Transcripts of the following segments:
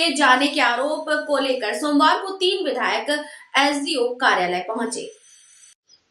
किए जाने के आरोप को लेकर सोमवार को 3 विधायक एसडीओ कार्यालय पहुंचे।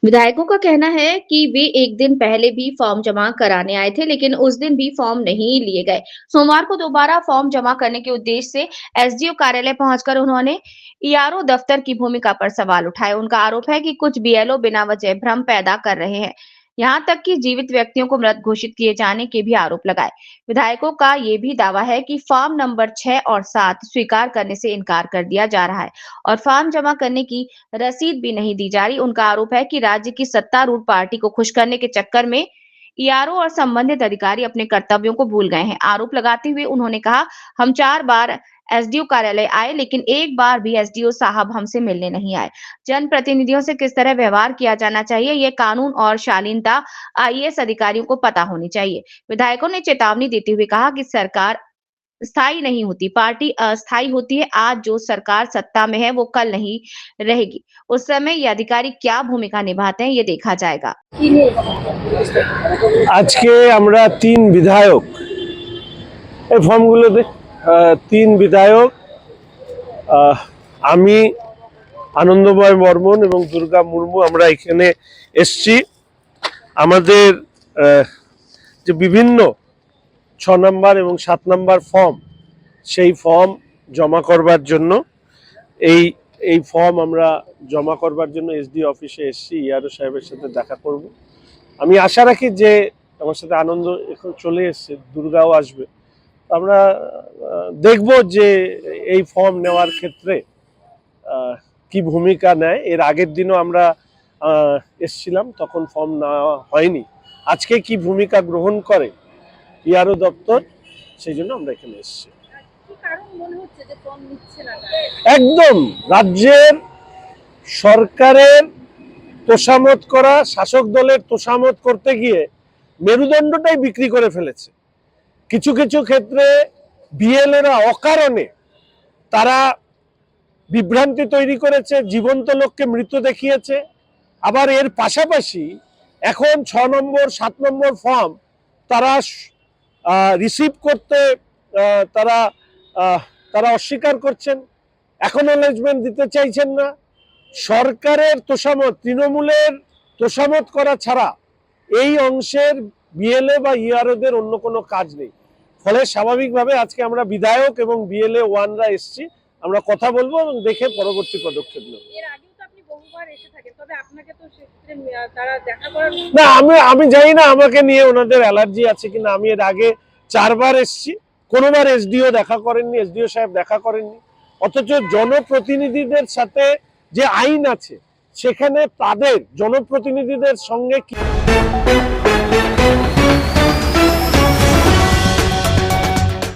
विधायकों का कहना है कि वे एक दिन पहले भी फॉर्म जमा कराने आए थे, लेकिन उस दिन भी फॉर्म नहीं लिए गए। सोमवार को दोबारा फॉर्म जमा करने के उद्देश्य से एसडीओ कार्यालय पहुंचकर उन्होंने ईआरओ दफ्तर की भूमिका पर सवाल उठाए। उनका आरोप है कि कुछ बीएलओ बिना वजह भ्रम पैदा कर रहे हैं, यहाँ तक कि जीवित व्यक्तियों को मृत घोषित किए जाने के भी आरोप लगाए। विधायकों का ये भी दावा है कि फॉर्म नंबर 6 और 7 स्वीकार करने से इनकार कर दिया जा रहा है और फॉर्म जमा करने की रसीद भी नहीं दी जा रही। उनका आरोप है कि राज्य की सत्तारूढ़ पार्टी को खुश करने के चक्कर में ईआरओ और संबंधित अधिकारी अपने कर्तव्यों को भूल गए हैं। आरोप लगाते हुए उन्होंने कहा, हम 4 बार एसडीओ कार्यालय आए, लेकिन एक बार भी एसडीओ साहब हमसे मिलने नहीं आए। जनप्रतिनिधियों से किस तरह व्यवहार किया जाना चाहिए, ये कानून और शालीनता आईएएस अधिकारियों को पता होनी चाहिए। विधायकों ने चेतावनी देते हुए कहा कि सरकार स्थायी नहीं होती, पार्टी अस्थायी होती है। आज जो सरकार सत्ता में है वो कल नहीं रहेगी। उस समय ये अधिकारी क्या भूमिका निभाते हैं ये देखा जाएगा। आज के আমরা 3 বিধায়ক এই ফর্মগুলোতে 3 বিধায়ক আমি আনন্দময় বর্মন এবং দুর্গা মুর্মু আমরা এখানে এসেছি আমাদের যে বিভিন্ন 6 নম্বর এবং 7 নম্বর ফর্ম সেই ফর্ম জমা করবার জন্য এই ফর্ম আমরা জমা করবার জন্য এসডি অফিসে এসেছি ইআরও সাহেবের সাথে দেখা করব। আমি আশা রাখি যে আমার সাথে আনন্দ এখন চলে এসেছে, দুর্গাও আসবে, আমরা দেখব যে এই ফর্ম নেওয়ার ক্ষেত্রে কি ভূমিকা নেয়। এর আগের দিনও আমরা এসেছিলাম, তখন ফর্ম নেওয়া হয়নি। আজকে কি ভূমিকা গ্রহণ করে ইআরও দপ্তর, সেই জন্য আমরা এখানে এসেছি। একদম রাজ্যের সরকারের তোষামত করা, শাসক দলের তোষামত করতে গিয়ে মেরুদণ্ডটাই বিক্রি করে ফেলেছে। কিছু কিছু ক্ষেত্রে বিএলএরা অকারণে তারা বিভ্রান্তি তৈরি করেছে, জীবন্ত লোককে মৃত দেখিয়েছে। আবার এর পাশাপাশি এখন 6 নম্বর 7 নম্বর ফর্ম তারা রিসিভ করতে তারা অস্বীকার করছেন, অ্যাকনলেজমেন্ট দিতে চাইছেন না। সরকারের তোষামত, তৃণমূলের তোষামত করা ছাড়া এই অংশের বিএলএ বা ইআরওদের অন্য কোনো কাজ নেই। ফলে স্বাভাবিকভাবে আজকে আমরা বিধায়ক এবং বিএলএ ওয়ানরা এসেছি, আমরা কথা বলবো এবং দেখে পরবর্তী পদক্ষেপ নেব। না, আমি জানি না আমাকে নিয়ে ওনাদের অ্যালার্জি আছে কিনা। আমি এর আগে 4 বার এসেছি, কোনোবার এসডিও দেখা করেননি, এসডিও সাহেব দেখা করেননি। অথচ জনপ্রতিনিধিদের সাথে যে আইন আছে সেখানে তাদের জনপ্রতিনিধিদের সঙ্গে কি